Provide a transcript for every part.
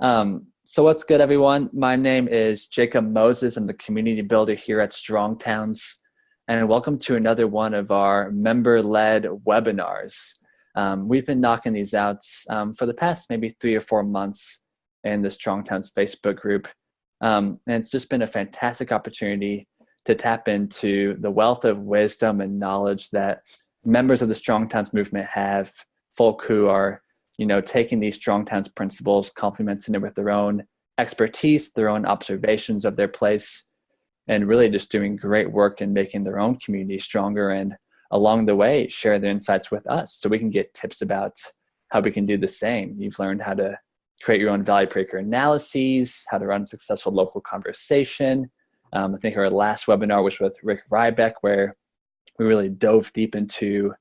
So what's good, everyone? My name is Jacob Moses. I'm the community builder here at Strong Towns, and welcome to another one of our member-led webinars. We've been knocking these out for the past maybe 3 or 4 months in the Strong Towns Facebook group, and it's just been a fantastic opportunity to tap into the wealth of wisdom and knowledge that members of the Strong Towns movement have, folk who are taking these Strong Towns principles, complementing it with their own expertise, their own observations of their place, and really just doing great work in making their own community stronger. And along the way, share their insights with us so we can get tips about how we can do the same. You've learned how to create your own value breaker analyses, how to run a successful local conversation. I think our last webinar was with Rick Rybeck, where we really dove deep into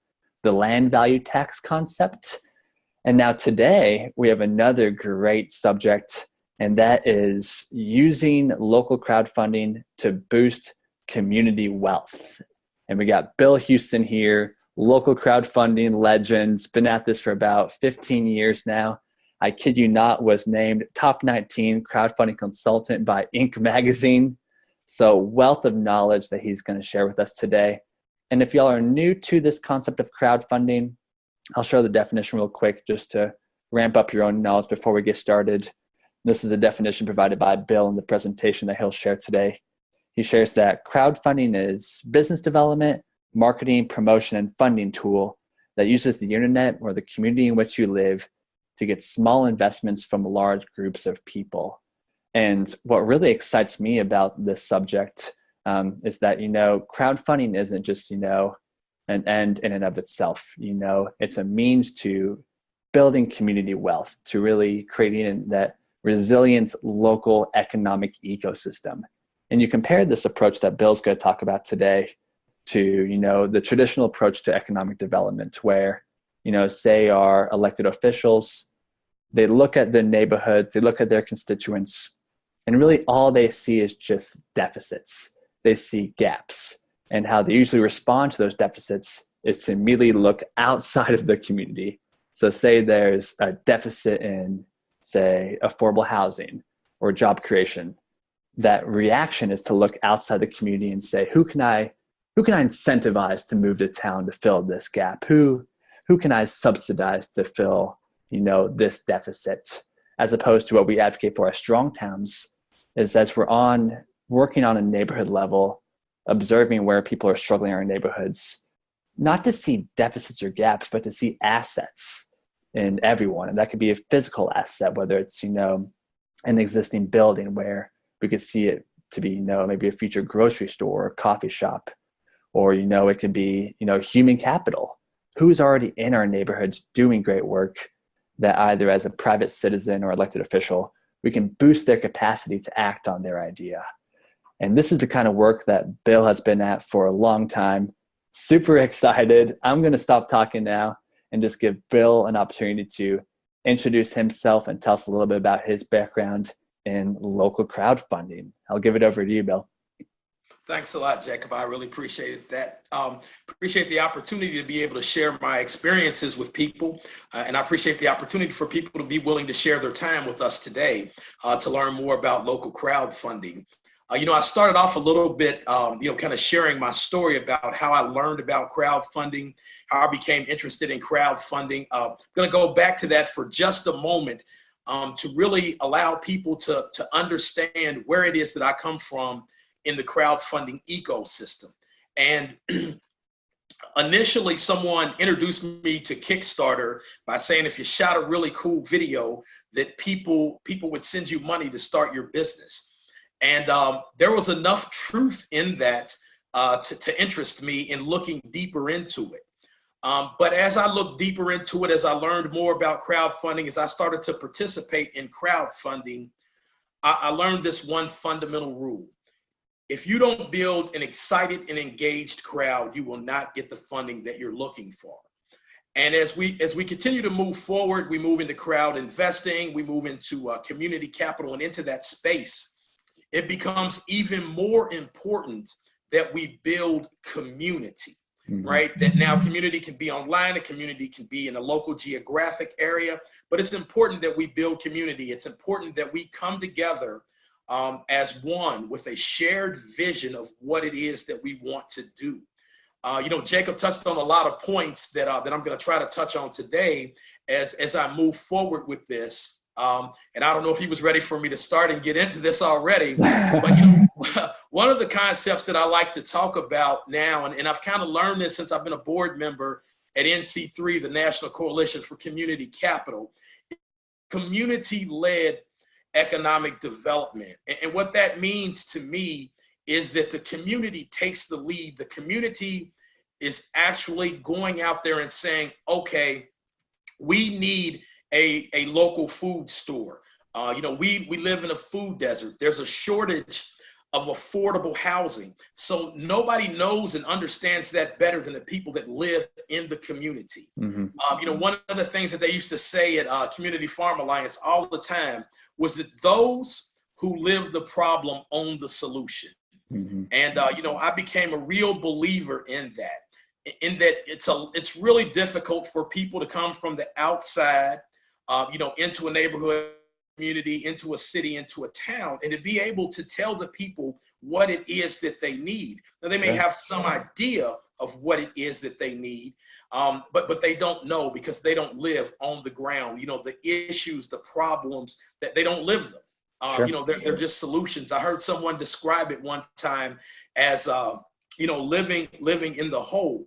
the land value tax concept. And now today we have another great subject, and that is using local crowdfunding to boost community wealth. And we got Bill Huston here, local crowdfunding legend, been at this for about 15 years now. I kid you not, was named top 19 crowdfunding consultant by Inc. magazine. So wealth of knowledge that he's going to share with us today. And if y'all are new to this concept of crowdfunding, I'll show the definition real quick just to ramp up your own knowledge before we get started. This is a definition provided by Bill in the presentation that he'll share today. He shares that crowdfunding is business development, marketing, promotion, and funding tool that uses the internet or the community in which you live to get small investments from large groups of people. And what really excites me about this subject is that, crowdfunding isn't just, an end in and of itself. It's a means to building community wealth, to really creating that resilient local economic ecosystem. And you compare this approach that Bill's going to talk about today to, the traditional approach to economic development where, say our elected officials, they look at their neighborhoods, they look at their constituents, and really all they see is just deficits. They see gaps. And how they usually respond to those deficits is to immediately look outside of the community. So say there's a deficit in, say, affordable housing or job creation. That reaction is to look outside the community and say, who can I incentivize to move to town to fill this gap? Who can I subsidize to fill, this deficit? As opposed to what we advocate for as Strong Towns is as we're working on a neighborhood level, observing where people are struggling in our neighborhoods, not to see deficits or gaps, but to see assets in everyone. And that could be a physical asset, whether it's, an existing building where we could see it to be, maybe a future grocery store or coffee shop, or, it could be, human capital. Who's already in our neighborhoods doing great work that either as a private citizen or elected official, we can boost their capacity to act on their idea. And this is the kind of work that Bill has been at for a long time. Super excited. I'm going to stop talking now and just give Bill an opportunity to introduce himself and tell us a little bit about his background in local crowdfunding. I'll give it over to you, Bill. Thanks a lot, Jacob. I really appreciate that. Appreciate the opportunity to be able to share my experiences with people. And I appreciate the opportunity for people to be willing to share their time with us today to learn more about local crowdfunding. I started off a little bit, kind of sharing my story about how I learned about crowdfunding, how I became interested in crowdfunding. I'm going to go back to that for just a moment to really allow people to understand where it is that I come from in the crowdfunding ecosystem. And initially, someone introduced me to Kickstarter by saying if you shot a really cool video, that people would send you money to start your business. And there was enough truth in that to interest me in looking deeper into it. But as I looked deeper into it, as I learned more about crowdfunding, as I started to participate in crowdfunding, I learned this one fundamental rule. If you don't build an excited and engaged crowd, you will not get the funding that you're looking for. And as we continue to move forward, we move into crowd investing, we move into community capital and into that space. It becomes even more important that we build community. right? That now community can be online, a community can be in a local geographic area, but it's important that we build community. It's important that we come together as one with a shared vision of what it is that we want to do. Jacob touched on a lot of points that I'm going to try to touch on today as I move forward with this. And I don't know if he was ready for me to start and get into this already, but one of the concepts that I like to talk about now, and I've kind of learned this since I've been a board member at NC3, the National Coalition for Community Capital, community-led economic development. And what that means to me is that the community takes the lead. The community is actually going out there and saying, okay, we need a local food store. We live in a food desert. There's a shortage of affordable housing. So nobody knows and understands that better than the people that live in the community. One of the things that they used to say at Community Farm Alliance all the time was that those who live the problem own the solution. And I became a real believer in that it's really difficult for people to come from the outside, into a neighborhood, community, into a city, into a town, and to be able to tell the people what it is that they need. Now, they may have some idea of what it is that they need, but they don't know because they don't live on the ground. The issues, the problems, that they don't live them. They're just solutions. I heard someone describe it one time as, living in the hole.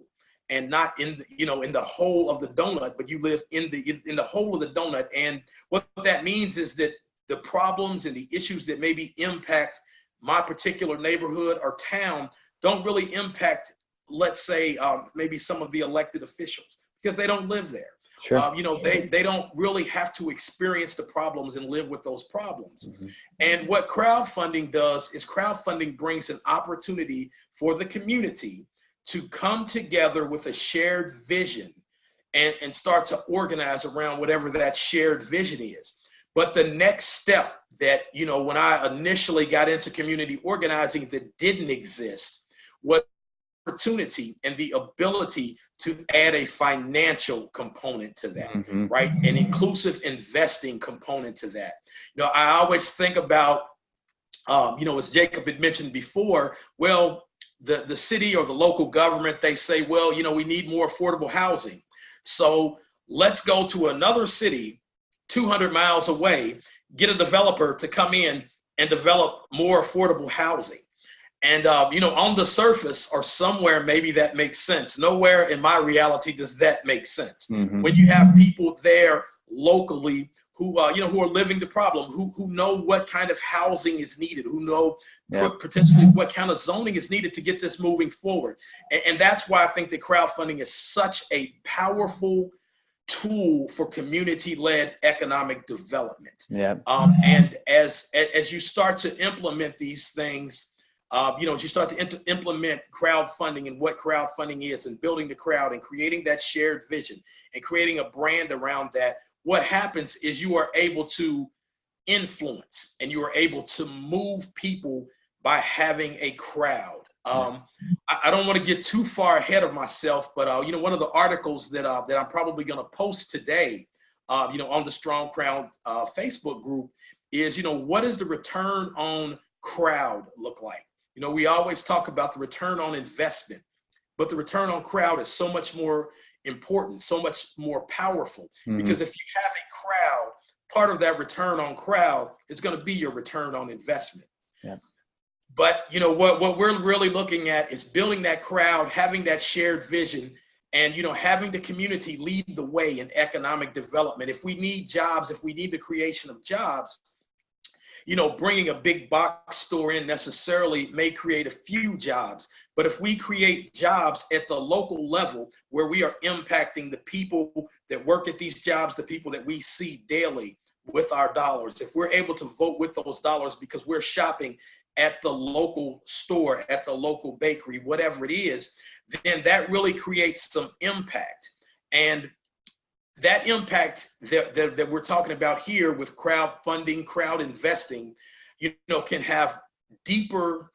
And not in the hole of the donut, but you live in the hole of the donut. And what that means is that the problems and the issues that maybe impact my particular neighborhood or town don't really impact, let's say, maybe some of the elected officials because they don't live there. They don't really have to experience the problems and live with those problems. And what crowdfunding does is crowdfunding brings an opportunity for the community to come together with a shared vision and start to organize around whatever that shared vision is. But the next step that, when I initially got into community organizing that didn't exist was opportunity and the ability to add a financial component to that, right? An inclusive investing component to that. I always think about, as Jacob had mentioned before, well, the city or the local government, they say, well, we need more affordable housing. So let's go to another city 200 miles away, get a developer to come in and develop more affordable housing. And, on the surface or somewhere, maybe that makes sense. Nowhere in my reality does that make sense. When you have people there locally who are living the problem, who know what kind of housing is needed, who know potentially what kind of zoning is needed to get this moving forward. And that's why I think that crowdfunding is such a powerful tool for community-led economic development. And as you start to implement these things, as you start to implement crowdfunding and what crowdfunding is and building the crowd and creating that shared vision and creating a brand around that, what happens is you are able to influence and you are able to move people by having a crowd. I don't want to get too far ahead of myself, but one of the articles that I'm probably going to post today, on the Strong Crowd Facebook group is, what does the return on crowd look like? We always talk about the return on investment, but the return on crowd is so much more important, so much more powerful, because if you have a crowd, part of that return on crowd is going to be your return on investment. But what we're really looking at is building that crowd, having that shared vision, and having the community lead the way in economic development. If we need jobs, if we need the creation of jobs, bringing a big box store in necessarily may create a few jobs. But if we create jobs at the local level where we are impacting the people that work at these jobs, the people that we see daily with our dollars, if we're able to vote with those dollars because we're shopping at the local store, at the local bakery, whatever it is, then that really creates some impact. And that impact that we're talking about here with crowdfunding, crowd investing, can have deeper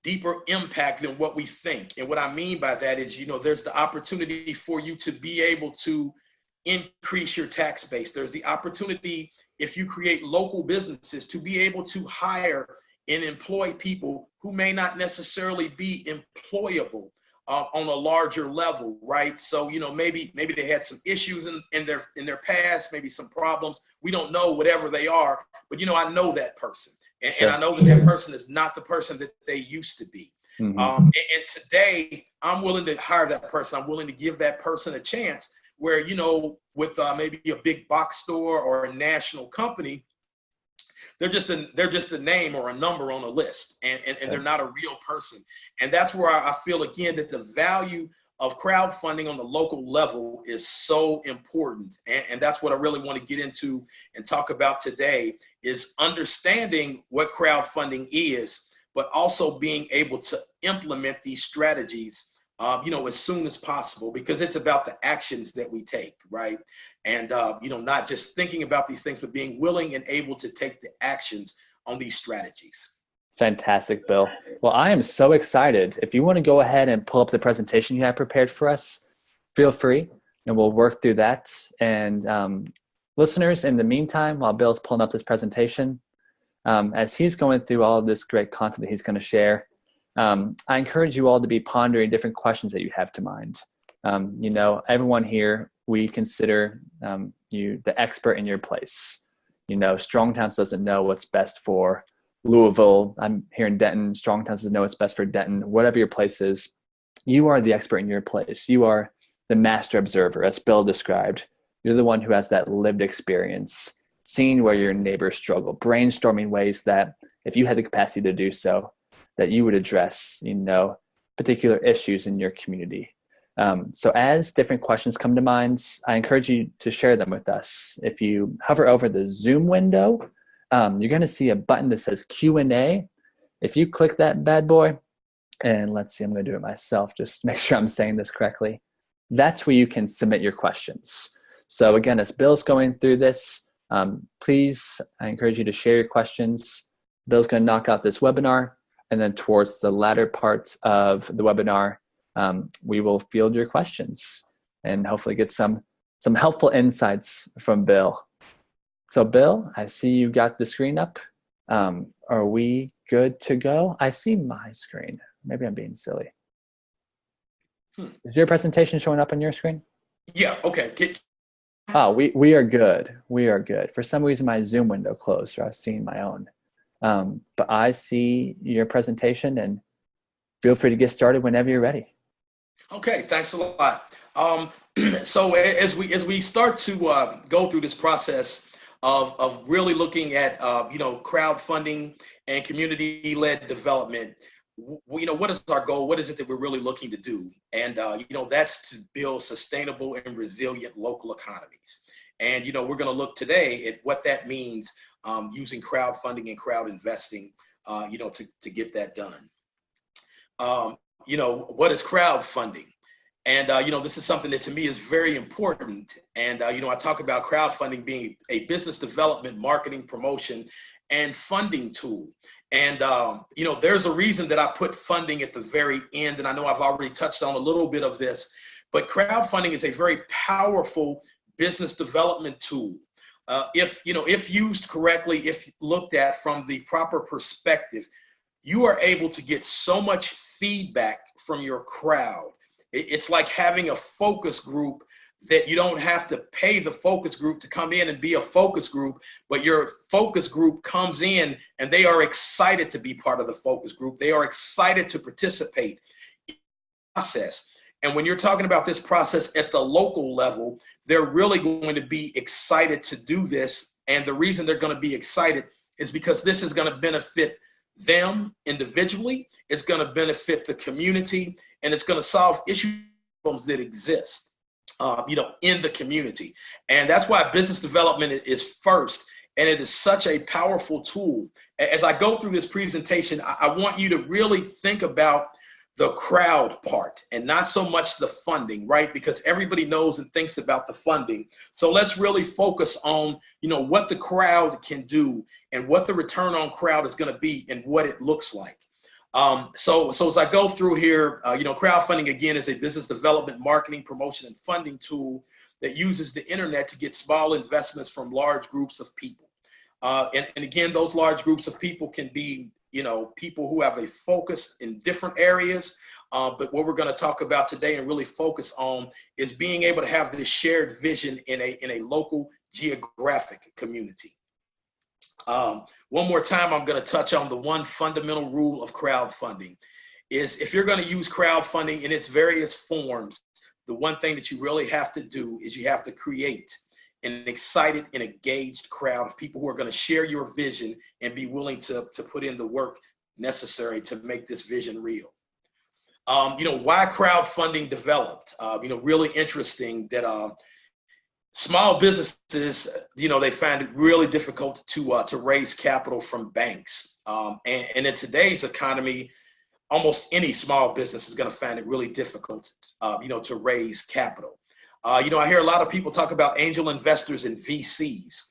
deeper impact than what we think. And what I mean by that is, there's the opportunity for you to be able to increase your tax base. There's the opportunity, if you create local businesses, to be able to hire and employ people who may not necessarily be employable on a larger level, right? So, maybe they had some issues in their past, maybe some problems. We don't know, whatever they are, but I know that person, and I know that person is not the person that they used to be. Mm-hmm. And today, I'm willing to hire that person. I'm willing to give that person a chance. Where with maybe a big box store or a national company, they're just a name or a number on a list, and they're not a real person. And that's where I feel, again, that the value of crowdfunding on the local level is so important. And that's what I really want to get into and talk about today, is understanding what crowdfunding is, but also being able to implement these strategies as soon as possible, because it's about the actions that we take, right? And, not just thinking about these things, but being willing and able to take the actions on these strategies. Fantastic, Bill. Well, I am so excited. If you want to go ahead and pull up the presentation you have prepared for us, feel free, and we'll work through that. And listeners, in the meantime, while Bill's pulling up this presentation, as he's going through all of this great content that he's going to share, I encourage you all to be pondering different questions that you have to mind. Everyone here, we consider you the expert in your place. Strong Towns doesn't know what's best for Louisville. I'm here in Denton. Strong Towns doesn't know what's best for Denton. Whatever your place is, you are the expert in your place. You are the master observer, as Bill described. You're the one who has that lived experience, seeing where your neighbors struggle, brainstorming ways that, if you had the capacity to do so, that you would address, particular issues in your community. So as different questions come to mind, I encourage you to share them with us. If you hover over the Zoom window, you're going to see a button that says Q&A. If you click that bad boy, and let's see, I'm going to do it myself, just make sure I'm saying this correctly. That's where you can submit your questions. So again, as Bill's going through this, please, I encourage you to share your questions. Bill's going to knock out this webinar. And then towards the latter part of the webinar, we will field your questions and hopefully get some helpful insights from Bill. So Bill, I see you got the screen up. Are we good to go? I see my screen. Maybe I'm being silly. Is your presentation showing up on your screen? Yeah, okay. Oh, we are good. We are good. For some reason, my Zoom window closed, so I was seeing my own. But I see your presentation, and feel free to get started whenever you're ready. Okay, thanks a lot. So as we start to go through this process of really looking at crowdfunding and community-led development, what is our goal? What is it that we're really looking to do? And that's to build sustainable and resilient local economies. And we're going to look today at what that means, using crowdfunding and crowd investing, to get that done. What is crowdfunding? And, this is something that to me is very important. And, I talk about crowdfunding being a business development, marketing, promotion, and funding tool. And, there's a reason that I put funding at the very end. And I know I've already touched on a little bit of this, but crowdfunding is a very powerful business development tool. If used correctly, if looked at from the proper perspective, you are able to get so much feedback from your crowd. It's like having a focus group that you don't have to pay the focus group to come in and be a focus group, but your focus group comes in and they are excited to be part of the focus group. They are excited to participate in the process. And when you're talking about this process at the local level, they're really going to be excited to do this. And the reason they're going to be excited is because this is going to benefit them individually, it's going to benefit the community, and it's going to solve issues that exist, in the community. And that's why business development is first, and it is such a powerful tool. As I go through this presentation, I want you to really think about the crowd part and not so much the funding, right? Because everybody knows and thinks about the funding. So let's really focus on, what the crowd can do and what the return on crowd is going to be and what it looks like. So as I go through here, crowdfunding again is a business development, marketing, promotion, and funding tool that uses the internet to get small investments from large groups of people. And again, those large groups of people can be, people who have a focus in different areas. But what we're going to talk about today and really focus on is being able to have this shared vision in a local geographic community. One more time, I'm going to touch on the one fundamental rule of crowdfunding is if you're going to use crowdfunding in its various forms, the one thing that you really have to do is you have to create an excited and engaged crowd of people who are going to share your vision and be willing to put in the work necessary to make this vision real. Why crowdfunding developed, really interesting that small businesses, they find it really difficult to raise capital from banks. And in today's economy, almost any small business is going to find it really difficult, to raise capital. I hear a lot of people talk about angel investors and VCs.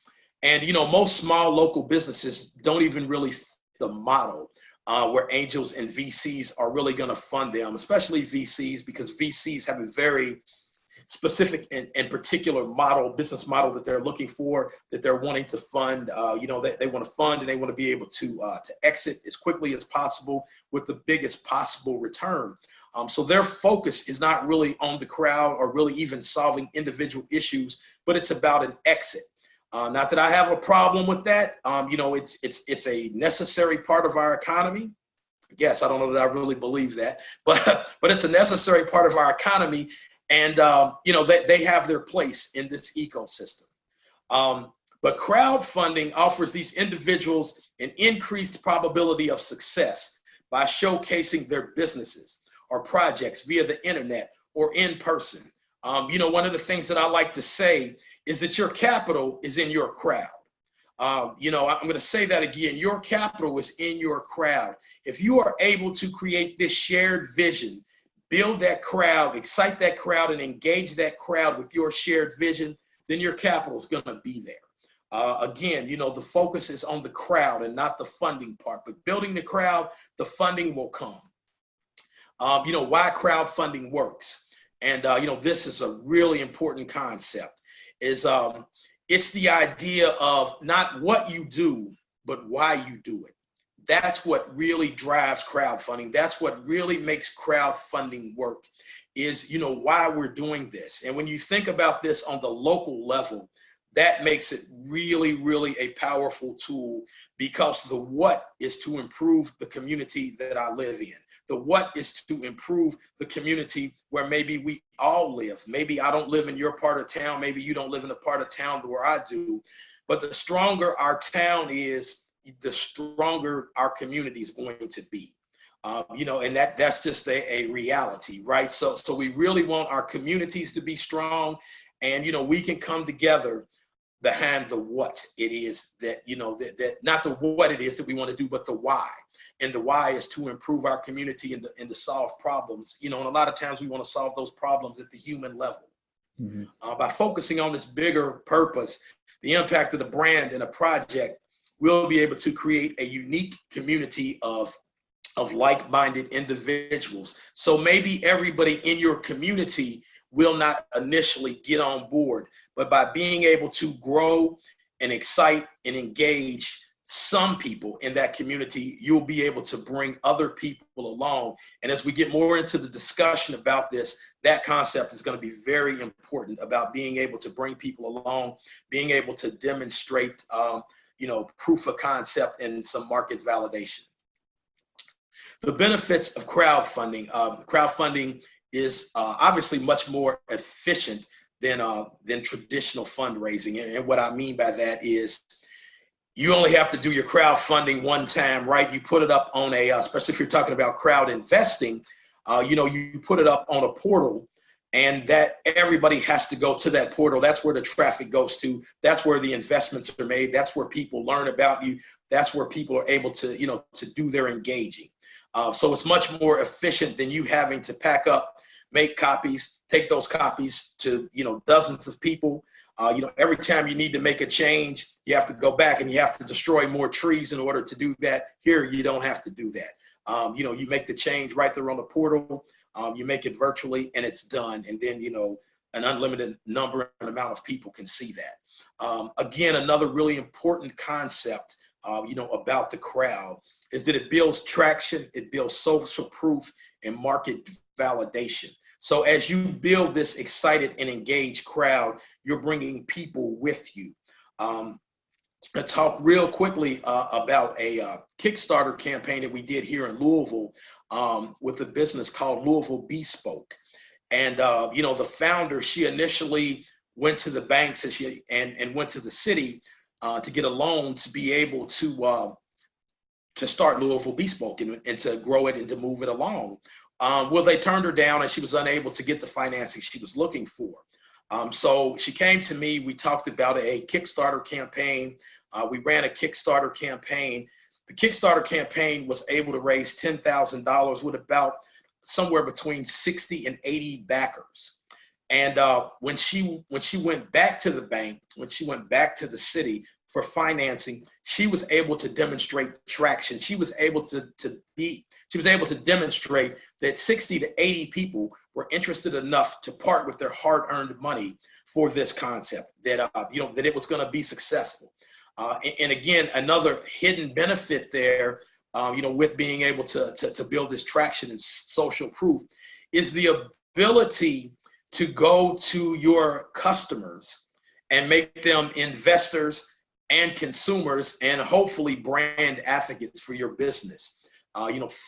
And, most small local businesses don't even really fit the model where angels and VCs are really going to fund them, especially VCs, because VCs have a very specific and particular business model that they're looking for, that they're wanting to fund. They want to fund and they want to be able to exit as quickly as possible with the biggest possible return. So their focus is not really on the crowd or really even solving individual issues, but it's about an exit. Not that I have a problem with that. It's a necessary part of our economy. Yes, I don't know that I really believe that, but it's a necessary part of our economy. And, they have their place in this ecosystem. But crowdfunding offers these individuals an increased probability of success by showcasing their businesses or projects via the internet or in person. One of the things that I like to say is that your capital is in your crowd. I'm going to say that again. Your capital is in your crowd. If you are able to create this shared vision, build that crowd, excite that crowd, and engage that crowd with your shared vision, then your capital is going to be there. Again, the focus is on the crowd and not the funding part, but building the crowd, the funding will come. Why crowdfunding works. And, this is a really important concept is it's the idea of not what you do, but why you do it. That's what really drives crowdfunding. That's what really makes crowdfunding work is, why we're doing this. And when you think about this on the local level, that makes it really, really a powerful tool because the what is to improve the community that I live in. The what is to improve the community where maybe we all live. Maybe I don't live in your part of town. Maybe you don't live in a part of town where I do. But the stronger our town is, the stronger our community is going to be. And that's just a reality, right? So we really want our communities to be strong, and we can come together behind the what it is that that not the what it is that we want to do, but the why. And the why is to improve our community and to solve problems. And a lot of times we want to solve those problems at the human level. Mm-hmm. By focusing on this bigger purpose, the impact of the brand and a project, we'll be able to create a unique community of like-minded individuals. So maybe everybody in your community will not initially get on board, but by being able to grow and excite and engage some people in that community, you'll be able to bring other people along. And as we get more into the discussion about this, that concept is going to be very important about being able to bring people along, being able to demonstrate proof of concept and some market validation. The benefits of crowdfunding. Crowdfunding is obviously much more efficient than traditional fundraising. And what I mean by that is you only have to do your crowdfunding one time, right? You put it up on especially if you're talking about crowd investing, you put it up on a portal, and that everybody has to go to that portal. That's where the traffic goes to. That's where the investments are made. That's where people learn about you. That's where people are able to, to do their engaging. So it's much more efficient than you having to pack up, make copies, take those copies to, dozens of people. Every time you need to make a change, you have to go back and you have to destroy more trees in order to do that. Here, you don't have to do that. You make the change right there on the portal. You make it virtually and it's done. And then, an unlimited number and amount of people can see that. Again, another really important concept, about the crowd is that it builds traction, it builds social proof and market validation. So as you build this excited and engaged crowd, you're bringing people with you. I talk real quickly about a Kickstarter campaign that we did here in Louisville with a business called Louisville Bespoke. And, the founder, she initially went to the banks and went to the city to get a loan to be able to start Louisville Bespoke and to grow it and to move it along. Well, they turned her down and she was unable to get the financing she was looking for. So she came to me, we talked about a Kickstarter campaign. We ran a Kickstarter campaign. The Kickstarter campaign was able to raise $10,000 with about somewhere between 60 and 80 backers. And when she went back to the bank, when she went back to the city for financing, she was able to demonstrate traction. She was able to demonstrate that 60 to 80 people were interested enough to part with their hard-earned money for this concept, that that it was going to be successful. And again, another hidden benefit there, with being able to build this traction and social proof, is the ability to go to your customers and make them investors and consumers and hopefully brand advocates for your business.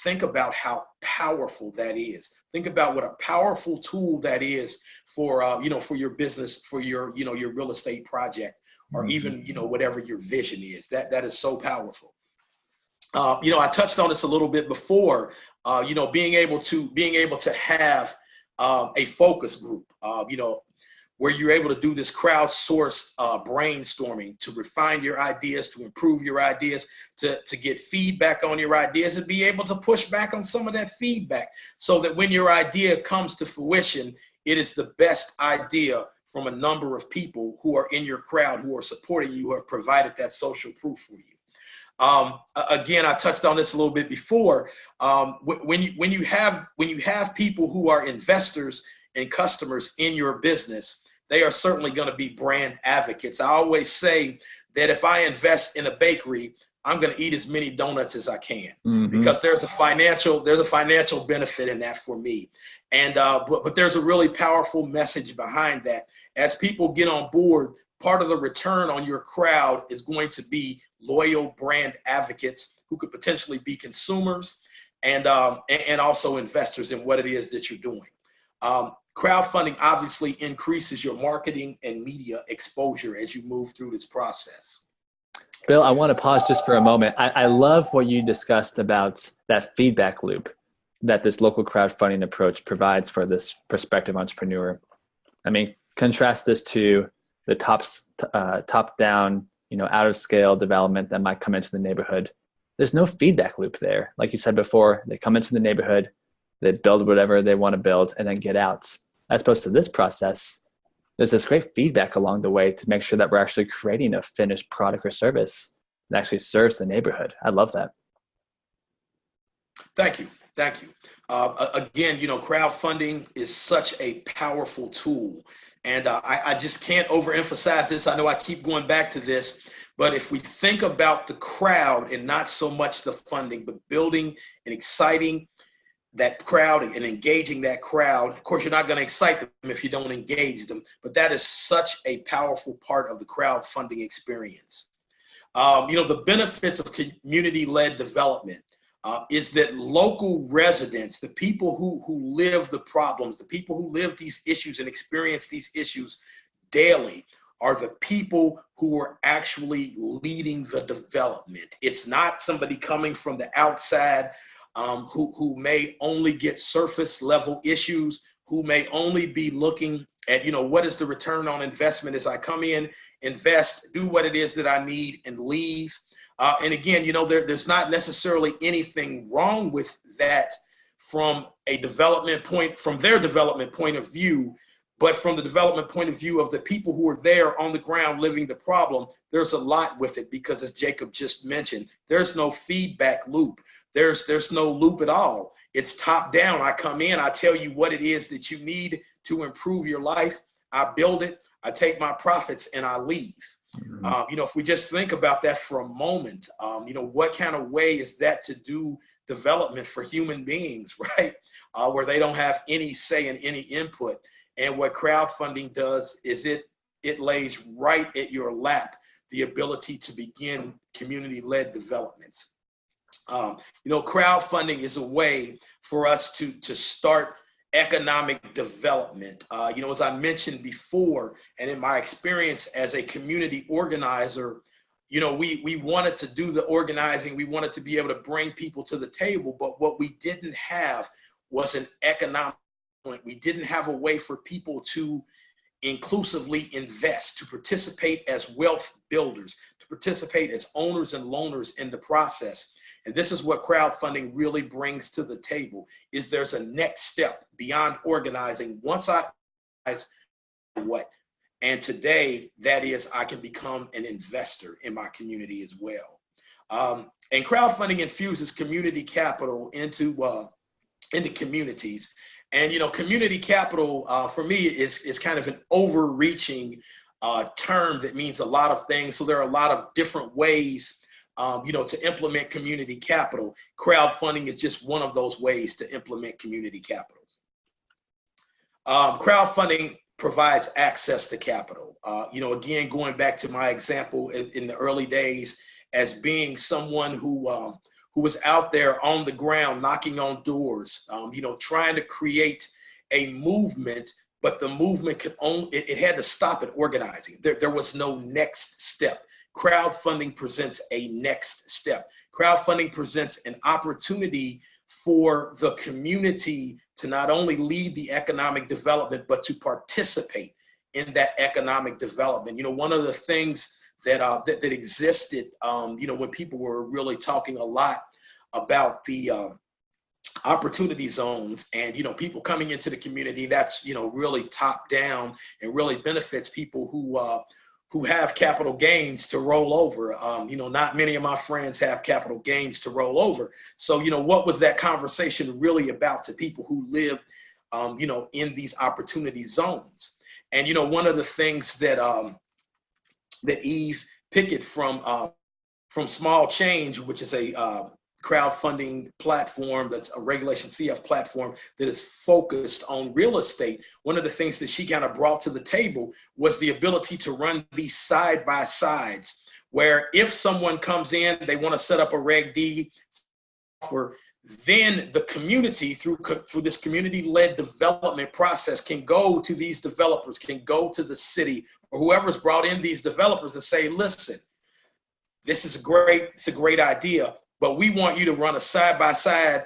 Think about how powerful that is. Think about what a powerful tool that is for your business, for your real estate project, or even, whatever your vision is. That is so powerful. I touched on this a little bit before, being able to have a focus group, where you're able to do this crowdsourced brainstorming to refine your ideas, to improve your ideas, to get feedback on your ideas and be able to push back on some of that feedback so that when your idea comes to fruition, it is the best idea from a number of people who are in your crowd, who are supporting you, who have provided that social proof for you. Again, I touched on this a little bit before. When you have people who are investors and customers in your business, they are certainly going to be brand advocates. I always say that if I invest in a bakery, I'm going to eat as many donuts as I can, because there's a financial benefit in that for me. And but there's a really powerful message behind that. As people get on board, part of the return on your crowd is going to be loyal brand advocates who could potentially be consumers and also investors in what it is that you're doing. Crowdfunding obviously increases your marketing and media exposure as you move through this process. Bill, I want to pause just for a moment. I love what you discussed about that feedback loop that this local crowdfunding approach provides for this prospective entrepreneur. I mean, contrast this to the top-down, out of scale development that might come into the neighborhood. There's no feedback loop there. Like you said before, they come into the neighborhood, they build whatever they want to build, and then get out. As opposed to this process, there's this great feedback along the way to make sure that we're actually creating a finished product or service that actually serves the neighborhood. I love that. Thank you. Again, crowdfunding is such a powerful tool. And I just can't overemphasize this. I know I keep going back to this, but if we think about the crowd and not so much the funding, but building and exciting that crowd and engaging that crowd. Of course, you're not going to excite them if you don't engage them, but that is such a powerful part of the crowdfunding experience. The benefits of community-led development is that local residents, the people who live the problems, the people who live these issues and experience these issues daily, are the people who are actually leading the development. It's not somebody coming from the outside who may only get surface level issues, who may only be looking at, what is the return on investment as I come in, invest, do what it is that I need, and leave. And again, there's not necessarily anything wrong with that from their development point of view, But from the development point of view of the people who are there on the ground living the problem, there's a lot with it because, as Jacob just mentioned, there's no feedback loop. There's no loop at all. It's top down. I come in, I tell you what it is that you need to improve your life. I build it, I take my profits, and I leave. If we just think about that for a moment, what kind of way is that to do development for human beings, right? Where they don't have any say and any input. And what crowdfunding does is it lays right at your lap the ability to begin community-led developments. Crowdfunding is a way for us to start economic development. As I mentioned before, and in my experience as a community organizer, we wanted to do the organizing. We wanted to be able to bring people to the table, but what we didn't have was an economic. We didn't have a way for people to inclusively invest, to participate as wealth builders, to participate as owners and loaners in the process. And this is what crowdfunding really brings to the table, is there's a next step beyond organizing. Once I what? And today, that is, I can become an investor in my community as well. And crowdfunding infuses community capital into communities. And, community capital for me is kind of an overreaching term that means a lot of things. So there are a lot of different ways, to implement community capital. Crowdfunding is just one of those ways to implement community capital. Crowdfunding provides access to capital. Again, going back to my example in the early days as being someone who was out there on the ground, knocking on doors, trying to create a movement, but the movement it had to stop at organizing. There was no next step. Crowdfunding presents a next step. Crowdfunding presents an opportunity for the community to not only lead the economic development, but to participate in that economic development. One of the things that existed, when people were really talking a lot about the opportunity zones and, people coming into the community, that's, really top down and really benefits people who have capital gains to roll over. Not many of my friends have capital gains to roll over. So, what was that conversation really about to people who live, in these opportunity zones? And, one of the things that Eve Pickett from Small Change, which is a crowdfunding platform, that's a Regulation CF platform that is focused on real estate. One of the things that she kind of brought to the table was the ability to run these side by sides, where if someone comes in, they want to set up a Reg D offer, then the community through this community-led development process can go to these developers, can go to the city or whoever's brought in these developers and say, listen, this is great. It's a great idea, but we want you to run a side-by-side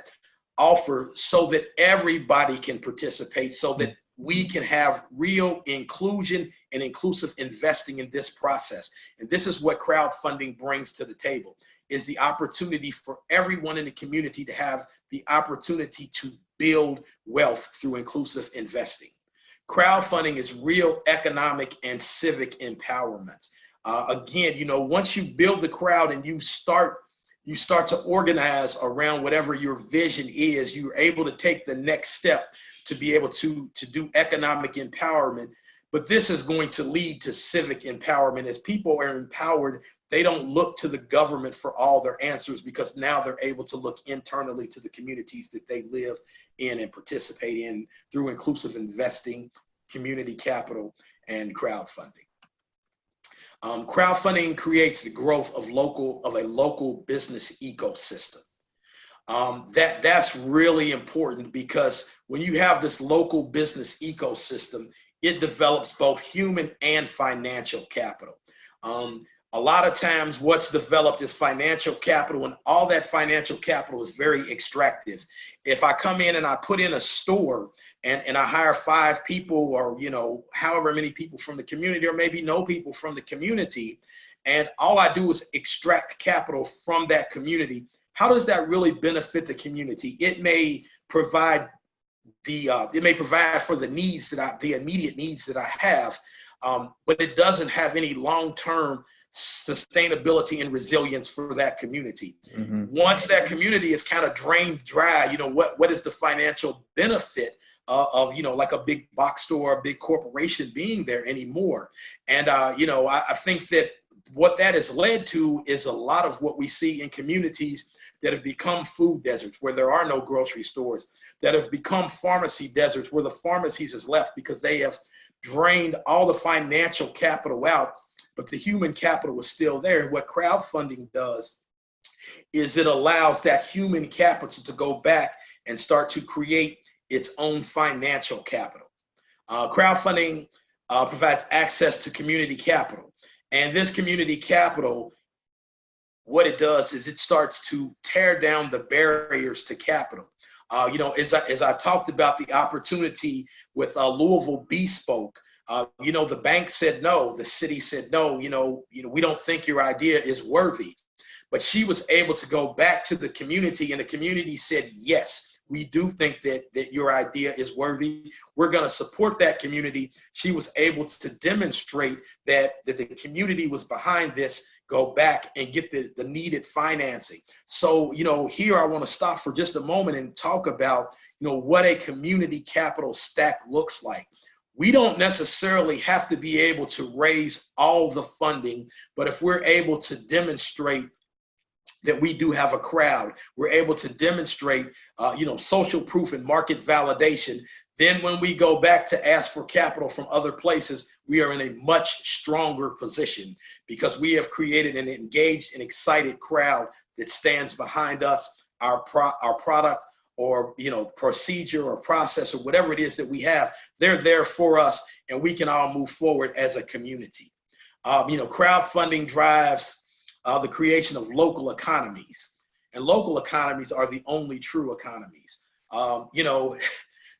offer so that everybody can participate, so that we can have real inclusion and inclusive investing in this process. And this is what crowdfunding brings to the table, is the opportunity for everyone in the community to have the opportunity to build wealth through inclusive investing. Crowdfunding is real economic and civic empowerment. Again, once you build the crowd and you start to organize around whatever your vision is, you're able to take the next step to be able to do economic empowerment. But this is going to lead to civic empowerment. As people are empowered, they don't look to the government for all their answers, because now they're able to look internally to the communities that they live in and participate in through inclusive investing, community capital, and crowdfunding. Crowdfunding creates the growth of a local business ecosystem. That's really important, because when you have this local business ecosystem, it develops both human and financial capital. A lot of times what's developed is financial capital, and all that financial capital is very extractive. If I come in and I put in a store and I hire 5 people, or however many people from the community, or maybe no people from the community, and all I do is extract capital from that community, how does that really benefit the community? It may provide it may provide for the immediate needs that I have, but it doesn't have any long-term sustainability and resilience for that community. Mm-hmm. Once that community is kind of drained dry, what is the financial benefit of like a big box store, a big corporation being there anymore? And I think that what that has led to is a lot of what we see in communities that have become food deserts, where there are no grocery stores, that have become pharmacy deserts, where the pharmacies is left because they have drained all the financial capital out, but the human capital is still there. And what crowdfunding does is it allows that human capital to go back and start to create its own financial capital. Crowdfunding provides access to community capital. And this community capital, what it does is it starts to tear down the barriers to capital. As I talked about the opportunity with Louisville Bespoke, the bank said no, the city said no, we don't think your idea is worthy. But she was able to go back to the community, and the community said, yes, we do think that your idea is worthy. We're going to support that community. She was able to demonstrate that the community was behind this, go back and get the needed financing. So, here I want to stop for just a moment and talk about, what a community capital stack looks like. We don't necessarily have to be able to raise all the funding, but if we're able to demonstrate that we do have a crowd, we're able to demonstrate, social proof and market validation, then when we go back to ask for capital from other places, we are in a much stronger position because we have created an engaged and excited crowd that stands behind us, our product, or procedure or process or whatever it is that we have. They're there for us, and we can all move forward as a community. Crowdfunding drives the creation of local economies, and local economies are the only true economies.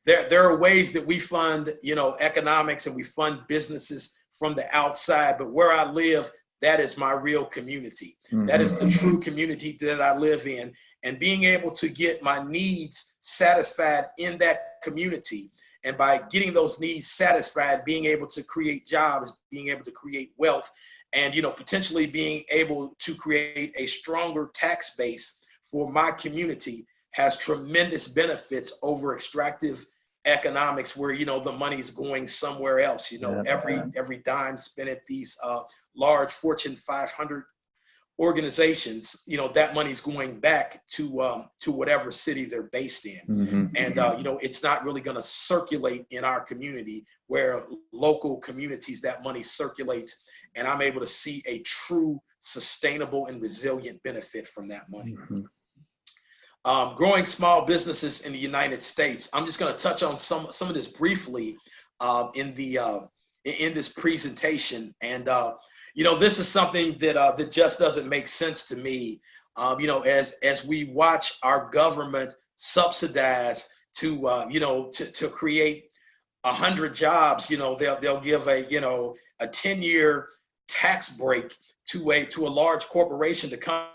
There are ways that we fund, economics, and we fund businesses from the outside, but where I live, that is my real community. Mm-hmm. That is the true community that I live in. And being able to get my needs satisfied in that community, and by getting those needs satisfied, being able to create jobs, being able to create wealth, and potentially being able to create a stronger tax base for my community has tremendous benefits over extractive economics where the money is going somewhere else. Every dime spent at these large Fortune 500 organizations, that money is going back to whatever city they're based in. Mm-hmm. And it's not really going to circulate in our community, where local communities, that money circulates, and I'm able to see a true sustainable and resilient benefit from that money. Mm-hmm. Growing small businesses in the United States. I'm just going to touch on some of this briefly in this presentation. And this is something that just doesn't make sense to me. As we watch our government subsidize to create 100 jobs, they'll give a 10-year tax break to a large corporation to come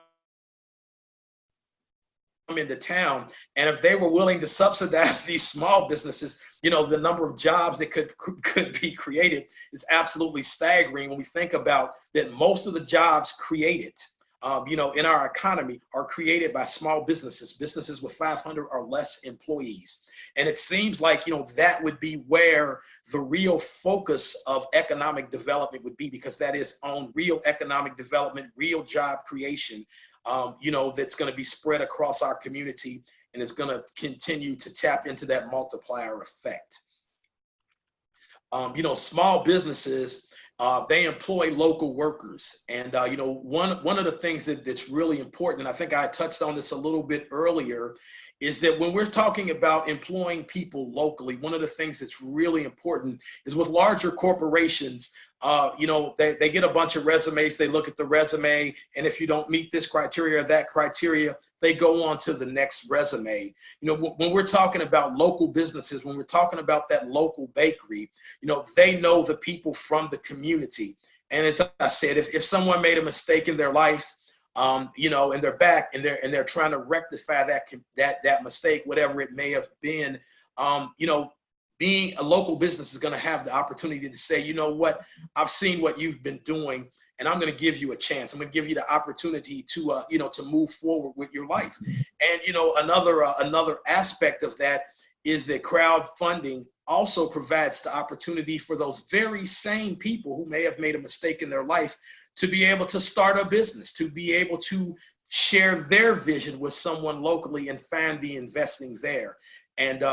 into town. And if they were willing to subsidize these small businesses, the number of jobs that could be created is absolutely staggering when we think about that. Most of the jobs created in our economy are created by small businesses with 500 or less employees. And it seems like, that would be where the real focus of economic development would be, because that is on real economic development, real job creation, that's going to be spread across our community, and it's going to continue to tap into that multiplier effect. Small businesses, they employ local workers. And, one of the things that's really important, and I think I touched on this a little bit earlier, is that when we're talking about employing people locally, one of the things that's really important is with larger corporations, they get a bunch of resumes, they look at the resume, and if you don't meet this criteria or that criteria, they go on to the next resume. When we're talking about local businesses, when we're talking about that local bakery, they know the people from the community. And as I said, if someone made a mistake in their life, and they're back and they're trying to rectify that mistake, whatever it may have been, being a local business is going to have the opportunity to say, you know what, I've seen what you've been doing, and I'm going to give you a chance. I'm going to give you the opportunity to, to move forward with your life. And, another aspect of that is that crowdfunding also provides the opportunity for those very same people who may have made a mistake in their life to be able to start a business, to be able to share their vision with someone locally and find the investing there. And,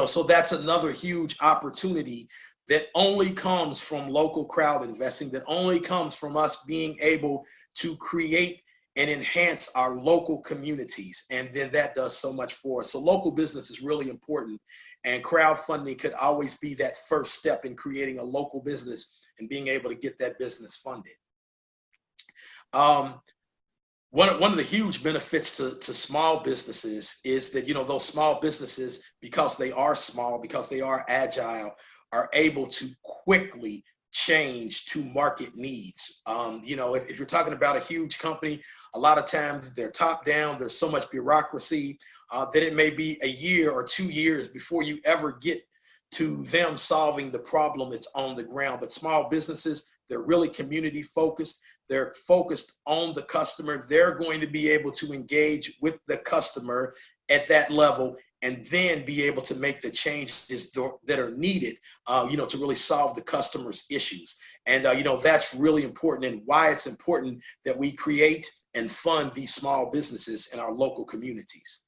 so that's another huge opportunity that only comes from local crowd investing, that only comes from us being able to create and enhance our local communities. And then that does so much for us. So local business is really important, and crowdfunding could always be that first step in creating a local business and being able to get that business funded. One of the huge benefits to small businesses is that, those small businesses, because they are small, because they are agile, are able to quickly change to market needs. If you're talking about a huge company, a lot of times they're top down, there's so much bureaucracy that it may be a year or 2 years before you ever get to them solving the problem that's on the ground. But small businesses, they're really community focused. They're focused on the customer. They're going to be able to engage with the customer at that level and then be able to make the changes that are needed, to really solve the customer's issues. And, that's really important, and why it's important that we create and fund these small businesses in our local communities.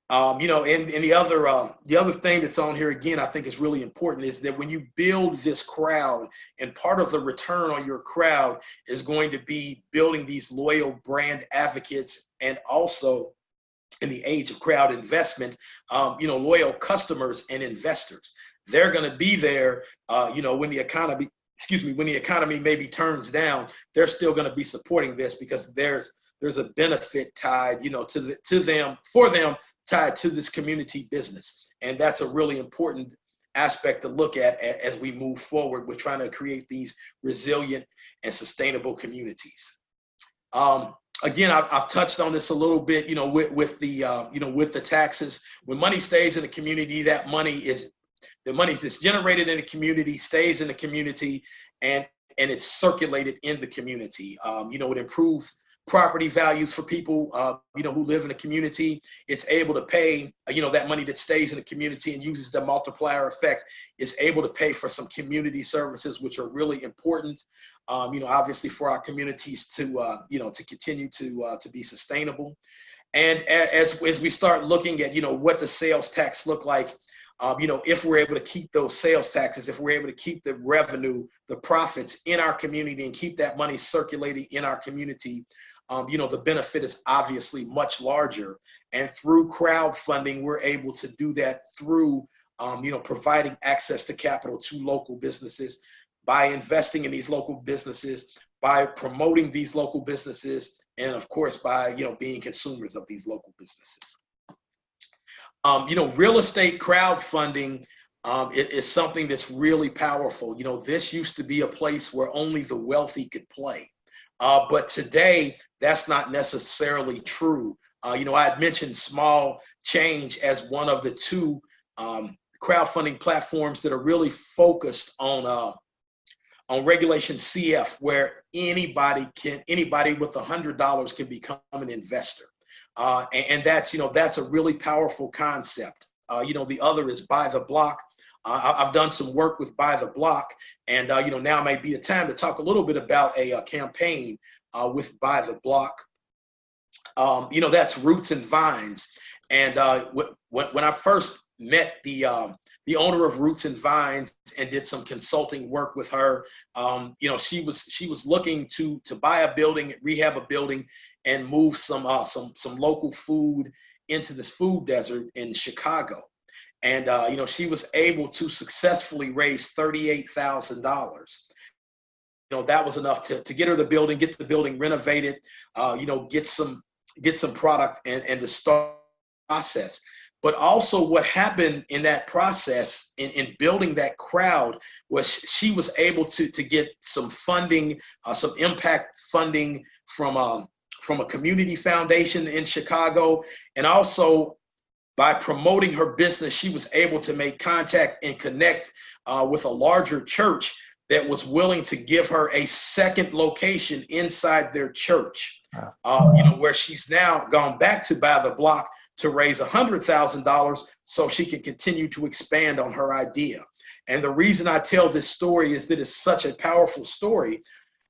And the other thing that's on here, again, I think is really important, is that when you build this crowd, and part of the return on your crowd is going to be building these loyal brand advocates, and also in the age of crowd investment, loyal customers and investors. They're going to be there, when the economy maybe turns down, they're still going to be supporting this, because there's a benefit tied, for them, tied to this community business. And that's a really important aspect to look at as we move forward with trying to create these resilient and sustainable communities. Again, I've touched on this a little bit, with the taxes. When money stays in the community, the money that's generated in the community stays in the community, and it's circulated in the community. It improves property values for people, who live in the community. It's able to pay, that money that stays in the community and uses the multiplier effect is able to pay for some community services, which are really important, obviously for our communities to continue to be sustainable. And as we start looking at, what the sales tax look like, if we're able to keep those sales taxes, if we're able to keep the revenue, the profits in our community and keep that money circulating in our community, the benefit is obviously much larger. And through crowdfunding, we're able to do that through, providing access to capital to local businesses, by investing in these local businesses, by promoting these local businesses, and of course, by, being consumers of these local businesses. Real estate crowdfunding is something that's really powerful. This used to be a place where only the wealthy could play. But today, that's not necessarily true. I had mentioned Small Change as one of the two crowdfunding platforms that are really focused on Regulation CF, where anybody with $100 can become an investor. And that's a really powerful concept. The other is Buy the Block. I've done some work with Buy the Block, and now might be a time to talk a little bit about a campaign with Buy the Block. That's Roots and Vines. And when I first met the owner of Roots and Vines and did some consulting work with her, she was looking to buy a building, rehab a building, and move some local food into this food desert in Chicago. And, she was able to successfully raise $38,000. That was enough to get her the building, get the building renovated, get some product and to start the process. But also what happened in that process in building that crowd was she was able to get some funding, some impact funding from a community foundation in Chicago, and also By promoting her business, she was able to make contact and connect with a larger church that was willing to give her a second location inside their church, where she's now gone back to Buy the Block to raise $100,000 so she can continue to expand on her idea. And the reason I tell this story is that it's such a powerful story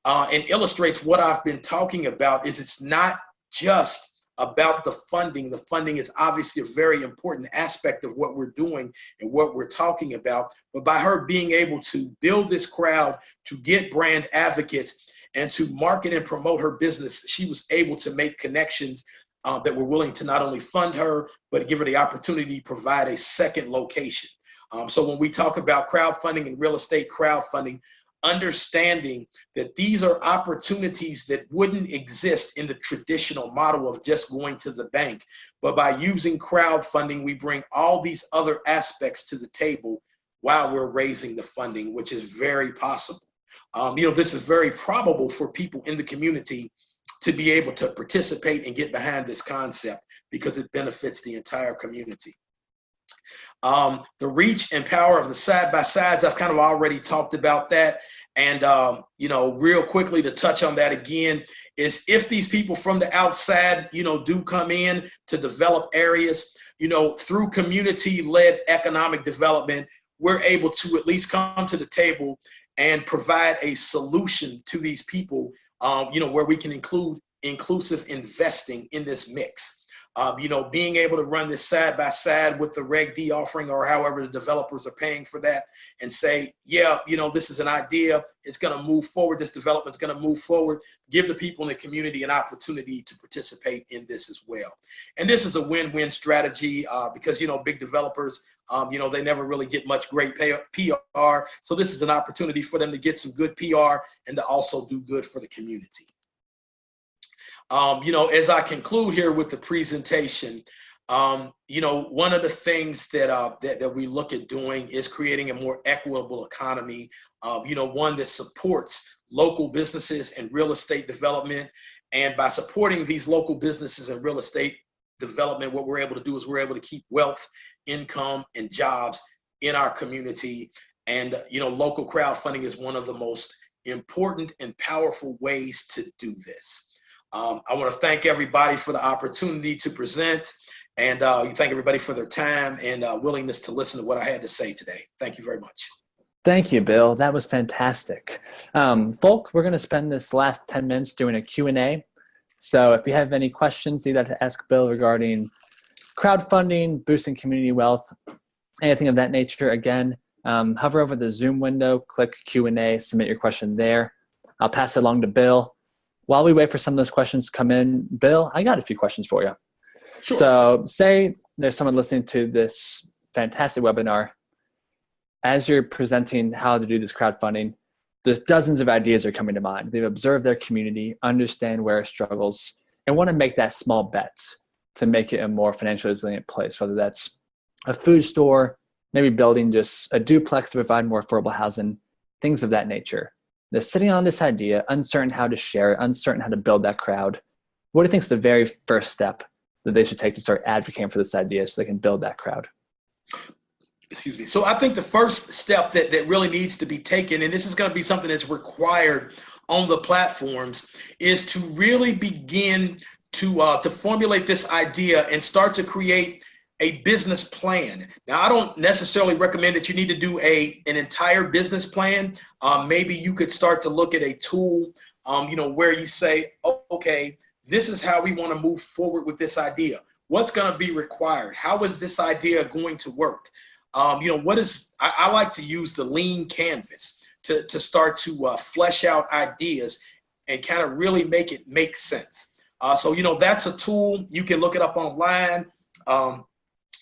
and illustrates what I've been talking about. Is it's not just about the funding. The funding is obviously a very important aspect of what we're doing and what we're talking about. But by her being able to build this crowd, to get brand advocates, and to market and promote her business, she was able to make connections that were willing to not only fund her, but give her the opportunity to provide a second location. So when we talk about crowdfunding and real estate crowdfunding, understanding that these are opportunities that wouldn't exist in the traditional model of just going to the bank. But by using crowdfunding, we bring all these other aspects to the table while we're raising the funding, which is very possible. This is very probable for people in the community to be able to participate and get behind this concept because it benefits the entire community. The reach and power of the side-by-sides, I've kind of already talked about that. And, real quickly to touch on that again, is if these people from the outside, do come in to develop areas, through community-led economic development, we're able to at least come to the table and provide a solution to these people, where we can include inclusive investing in this mix. Being able to run this side by side with the Reg D offering or however the developers are paying for that and say, this is an idea. It's going to move forward. This development is going to move forward. Give the people in the community an opportunity to participate in this as well. And this is a win-win strategy because, big developers, they never really get much great PR. So this is an opportunity for them to get some good PR and to also do good for the community. As I conclude here with the presentation, one of the things that we look at doing is creating a more equitable economy, one that supports local businesses and real estate development. And by supporting these local businesses and real estate development, what we're able to do is we're able to keep wealth, income, and jobs in our community. And, local crowdfunding is one of the most important and powerful ways to do this. I want to thank everybody for the opportunity to present, and thank everybody for their time and willingness to listen to what I had to say today. Thank you very much. Thank you, Bill. That was fantastic. Folk, we're going to spend this last 10 minutes doing a Q&A. So if you have any questions you'd like to ask Bill regarding crowdfunding, boosting community wealth, anything of that nature, again, hover over the Zoom window, click Q&A, submit your question there. I'll pass it along to Bill. While we wait for some of those questions to come in, Bill, I got a few questions for you. Sure. So say there's someone listening to this fantastic webinar. As you're presenting how to do this crowdfunding, there's dozens of ideas are coming to mind. They've observed their community, understand where it struggles, and want to make that small bet to make it a more financially resilient place, whether that's a food store, maybe building just a duplex to provide more affordable housing, things of that nature. They're sitting on this idea, uncertain how to share it, uncertain how to build that crowd. What do you think is the very first step that they should take to start advocating for this idea so they can build that crowd? Excuse me. So I think the first step that really needs to be taken, and this is going to be something that's required on the platforms, is to really begin to formulate this idea and start to create a business plan. Now, I don't necessarily recommend that you need to do an entire business plan. Maybe you could start to look at a tool, where you say, okay, this is how we want to move forward with this idea. What's going to be required? How is this idea going to work? I like to use the lean canvas to start to flesh out ideas and kind of really make it make sense. So that's a tool. You can look it up online.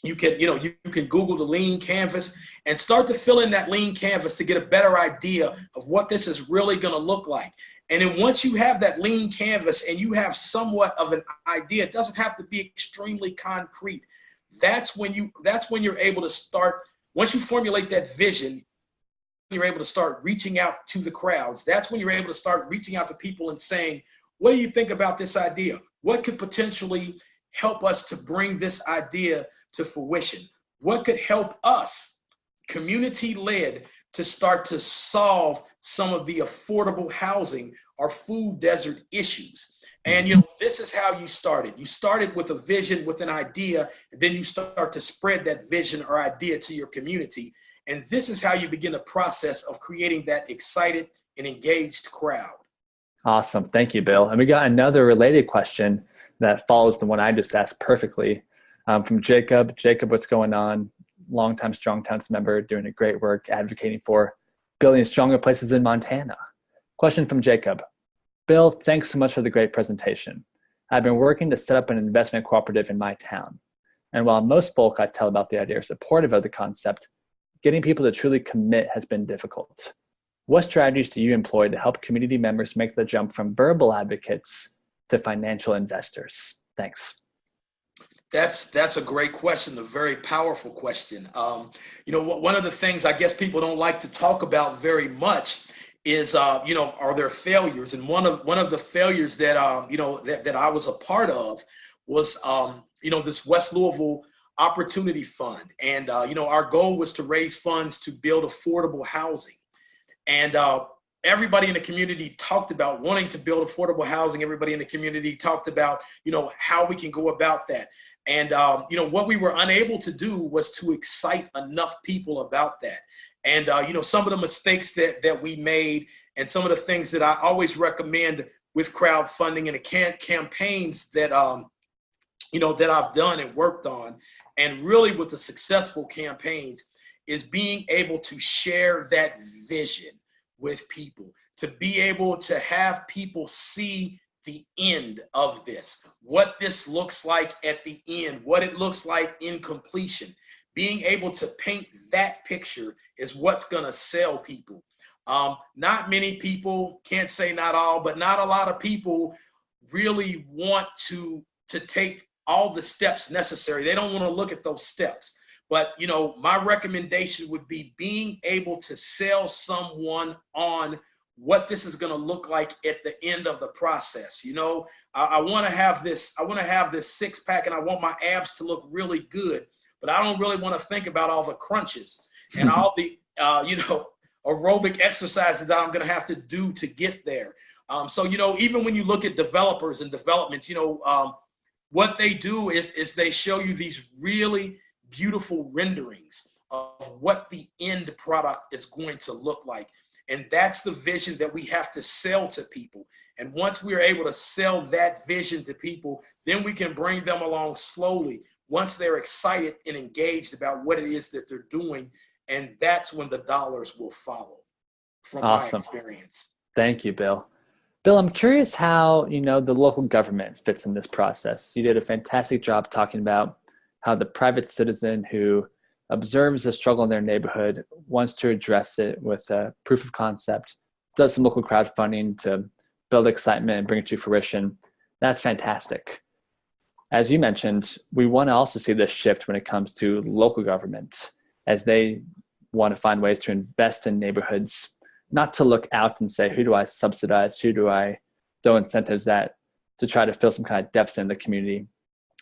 You can Google the lean canvas and start to fill in that lean canvas to get a better idea of what this is really going to look like. And then once you have that lean canvas and you have somewhat of an idea, it doesn't have to be extremely concrete. That's when you're able to start. Once you formulate that vision, you're able to start reaching out to the crowds. That's when you're able to start reaching out to people and saying, what do you think about this idea? What could potentially help us to bring this idea to fruition? What could help us, community-led, to start to solve some of the affordable housing or food desert issues? And this is how you started. You started with a vision, with an idea, and then you start to spread that vision or idea to your community. And this is how you begin the process of creating that excited and engaged crowd. Awesome. Thank you, Bill. And we got another related question that follows the one I just asked perfectly, from Jacob. Jacob, what's going on? Longtime Strong Towns member, doing a great work advocating for building stronger places in Montana. Question from Jacob. Bill, thanks so much for the great presentation. I've been working to set up an investment cooperative in my town. And while most folk I tell about the idea are supportive of the concept, getting people to truly commit has been difficult. What strategies do you employ to help community members make the jump from verbal advocates to financial investors? Thanks. That's a great question, a very powerful question. One of the things I guess people don't like to talk about very much is, are there failures? And one of the failures that, that I was a part of was, this West Louisville Opportunity Fund. And, our goal was to raise funds to build affordable housing. And everybody in the community talked about wanting to build affordable housing. Everybody in the community talked about, how we can go about that. And, what we were unable to do was to excite enough people about that. And, some of the mistakes that we made and some of the things that I always recommend with crowdfunding and the campaigns that, that I've done and worked on, and really with the successful campaigns, is being able to share that vision with people, to be able to have people see the end of this, what this looks like at the end, what it looks like in completion. Being able to paint that picture is what's going to sell people. Not many people, can't say not all, but not a lot of people really want to take all the steps necessary. They don't want to look at those steps. But, my recommendation would be being able to sell someone on what this is going to look like at the end of the process. I want to have this six pack and I want my abs to look really good, but I don't really want to think about all the crunches and all the, aerobic exercises that I'm going to have to do to get there. So, even when you look at developers and development, what they do is they show you these really beautiful renderings of what the end product is going to look like. And that's the vision that we have to sell to people. And once we're able to sell that vision to people, then we can bring them along slowly once they're excited and engaged about what it is that they're doing. And that's when the dollars will follow from Awesome. my experience. Thank you, Bill. Bill, I'm curious how, the local government fits in this process. You did a fantastic job talking about how the private citizen who observes a struggle in their neighborhood wants to address it with a proof of concept, does some local crowdfunding to build excitement and bring it to fruition. That's fantastic. As you mentioned, we want to also see this shift when it comes to local government, as they want to find ways to invest in neighborhoods, not to look out and say, who do I subsidize? Who do I throw incentives at to try to fill some kind of deficit in the community?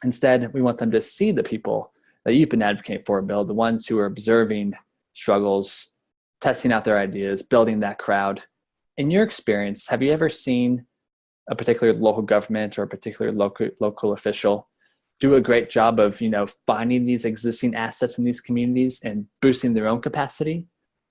Instead, we want them to see the people that you've been advocating for, Bill, the ones who are observing struggles, testing out their ideas, building that crowd. In your experience, have you ever seen a particular local government or a particular local official do a great job of, finding these existing assets in these communities and boosting their own capacity?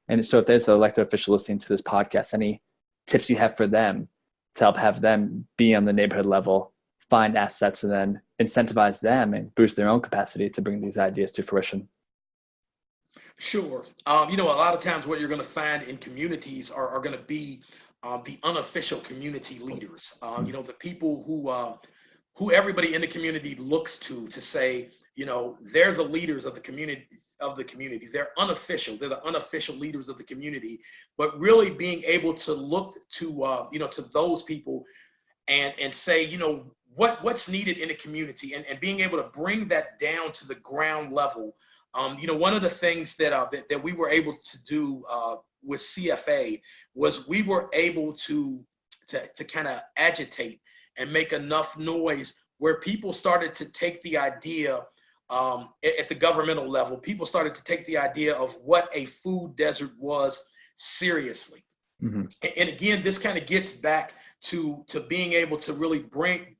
And so if there's an elected official listening to this podcast, any tips you have for them to help have them be on the neighborhood level, find assets, and then incentivize them and boost their own capacity to bring these ideas to fruition? Sure. A lot of times what you're going to find in communities are going to be the unofficial community leaders, the people who everybody in the community looks to say, they're the leaders of the community. They're unofficial. They're the unofficial leaders of the community, but really being able to look to, to those people and say, what's needed in the community and being able to bring that down to the ground level. One of the things that we were able to do with CFA was we were able to kind of agitate and make enough noise where people started to take the idea at the governmental level, people started to take the idea of what a food desert was seriously. Mm-hmm. And again, this kind of gets back to being able to really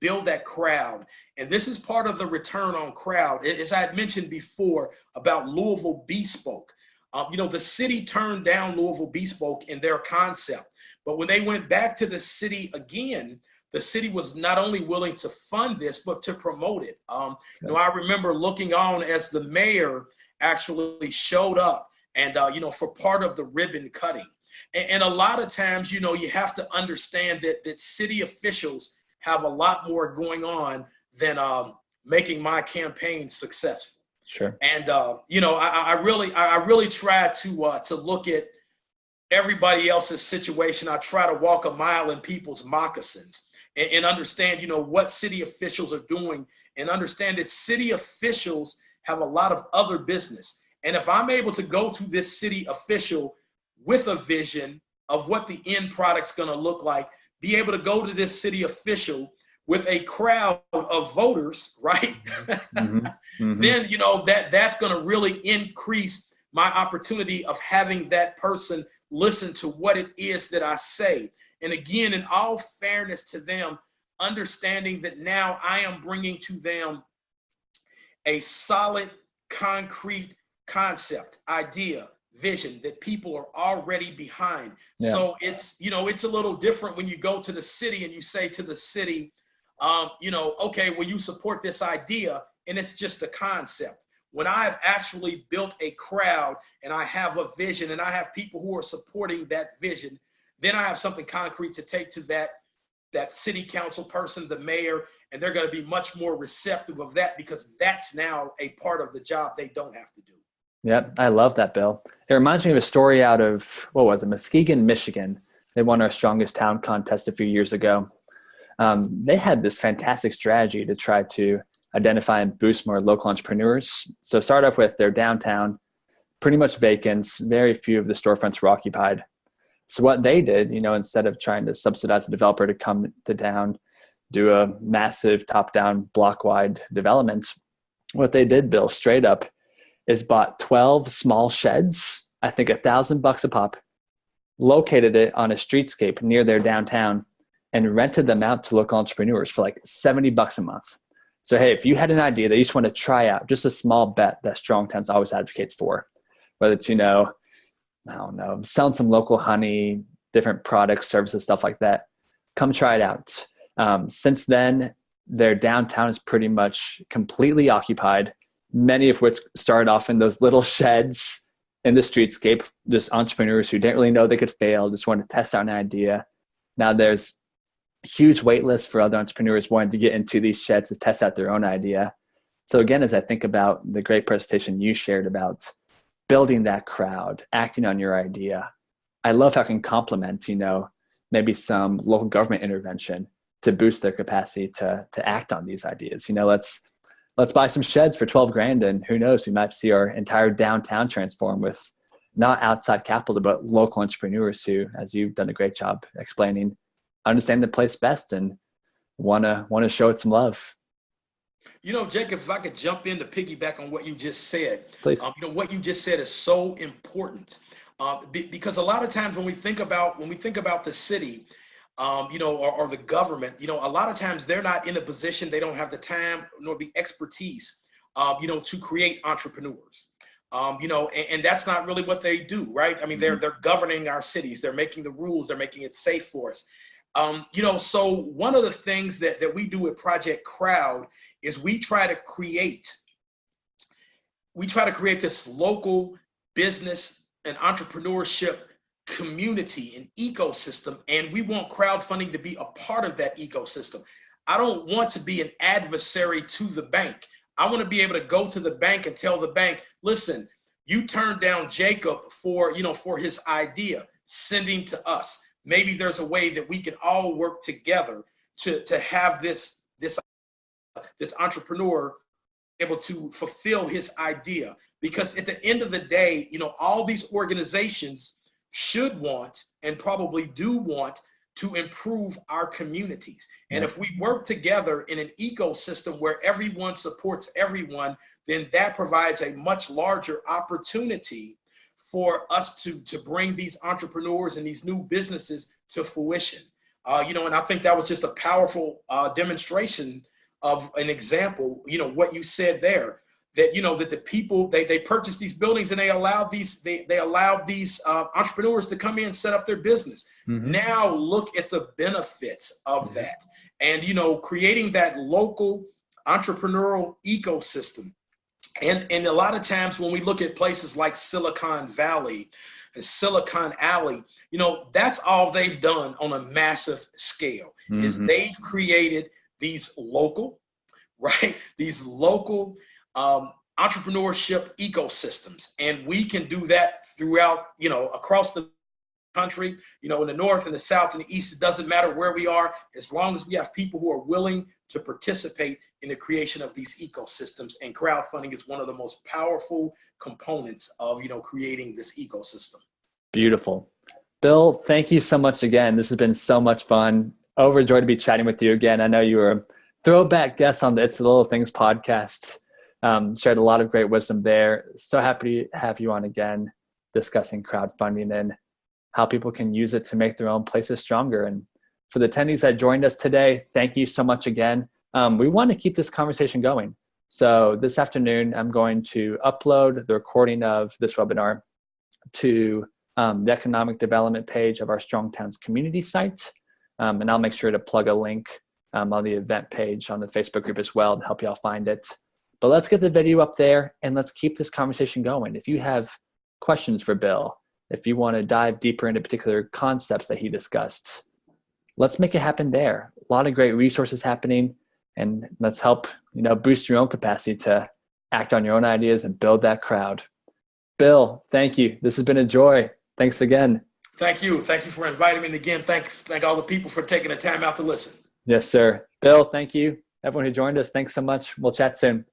build that crowd. And this is part of the return on crowd. As I had mentioned before about Louisville Bespoke, the city turned down Louisville Bespoke in their concept. But when they went back to the city again, the city was not only willing to fund this, but to promote it. I remember looking on as the mayor actually showed up and, for part of the ribbon cutting. And a lot of times, you have to understand that city officials have a lot more going on than making my campaign successful. Sure. And, I really try to look at everybody else's situation. I try to walk a mile in people's moccasins and understand, what city officials are doing, and understand that city officials have a lot of other business. And if I'm able to go to this city official with a vision of what the end product's going to look like, be able to go to this city official with a crowd of voters, right? Mm-hmm. Mm-hmm. Then, that's going to really increase my opportunity of having that person listen to what it is that I say. And again, in all fairness to them, understanding that now I am bringing to them a solid, concrete concept, idea, vision that people are already behind. Yeah. So it's a little different when you go to the city and you say to the city, okay, will you support this idea? And it's just a concept. When I've actually built a crowd and I have a vision and I have people who are supporting that vision, then I have something concrete to take to that city council person, the mayor, and they're going to be much more receptive of that because that's now a part of the job they don't have to do. Yep, I love that, Bill. It reminds me of a story out of, Muskegon, Michigan. They won our Strongest Town contest a few years ago. They had this fantastic strategy to try to identify and boost more local entrepreneurs. So start off with their downtown, pretty much vacant, very few of the storefronts were occupied. So what they did, instead of trying to subsidize a developer to come to town, do a massive top-down block-wide development, what they did, Bill, straight up, is bought 12 small sheds, I think $1,000 a pop, located it on a streetscape near their downtown, and rented them out to local entrepreneurs for like $70 a month. So, hey, if you had an idea that you just want to try out, just a small bet that Strong Towns always advocates for, whether it's, selling some local honey, different products, services, stuff like that, come try it out. Since then, their downtown is pretty much completely occupied, many of which started off in those little sheds in the streetscape, just entrepreneurs who didn't really know they could fail, just wanted to test out an idea. Now there's huge wait lists for other entrepreneurs wanting to get into these sheds to test out their own idea. So again, as I think about the great presentation you shared about building that crowd, acting on your idea, I love how it can complement, maybe some local government intervention to boost their capacity to act on these ideas. Let's buy some sheds for $12,000, and who knows, we might see our entire downtown transform with not outside capital, but local entrepreneurs who, as you've done a great job explaining, understand the place best and want to show it some love. Jacob, if I could jump in to piggyback on what you just said. Please. What you just said is so important because a lot of times when we think about the city, or the government, a lot of times they're not in a position, they don't have the time nor the expertise, to create entrepreneurs, and that's not really what they do, right? I mean, they're governing our cities, they're making the rules, they're making it safe for us. So one of the things that we do at Project Crowd is we try to create this local business and entrepreneurship community and ecosystem, and we want crowdfunding to be a part of that ecosystem. I don't want to be an adversary to the bank. I want to be able to go to the bank and tell the bank, listen, you turned down Jacob for his idea, send him to us. Maybe there's a way that we can all work together to have this entrepreneur able to fulfill his idea. Because at the end of the day, all these organizations should want and probably do want to improve our communities. And if we work together in an ecosystem where everyone supports everyone, then that provides a much larger opportunity for us to bring these entrepreneurs and these new businesses to fruition. And I think that was just a powerful demonstration of an example, what you said there, that, that the people, they purchased these buildings and they allowed these entrepreneurs to come in and set up their business. Mm-hmm. Now look at the benefits of that. And, creating that local entrepreneurial ecosystem. And a lot of times when we look at places like Silicon Valley and Silicon Alley, that's all they've done on a massive scale. Mm-hmm. Is they've created these local entrepreneurship ecosystems. And we can do that throughout, across the country, in the north and the south and the east. It doesn't matter where we are, as long as we have people who are willing to participate in the creation of these ecosystems. And crowdfunding is one of the most powerful components of, creating this ecosystem. Beautiful. Bill, thank you so much again. This has been so much fun. Overjoyed to be chatting with you again. I know you were a throwback guest on the It's the Little Things podcast. Shared a lot of great wisdom there. So happy to have you on again, discussing crowdfunding and how people can use it to make their own places stronger. And for the attendees that joined us today, thank you so much again. We want to keep this conversation going. So this afternoon, I'm going to upload the recording of this webinar to the economic development page of our Strong Towns community site. And I'll make sure to plug a link on the event page on the Facebook group as well to help y'all find it. But let's get the video up there and let's keep this conversation going. If you have questions for Bill, if you want to dive deeper into particular concepts that he discussed, let's make it happen there. A lot of great resources happening, and let's help, boost your own capacity to act on your own ideas and build that crowd. Bill, thank you. This has been a joy. Thanks again. Thank you. Thank you for inviting me. And again, thank all the people for taking the time out to listen. Yes, sir. Bill, thank you. Everyone who joined us, thanks so much. We'll chat soon.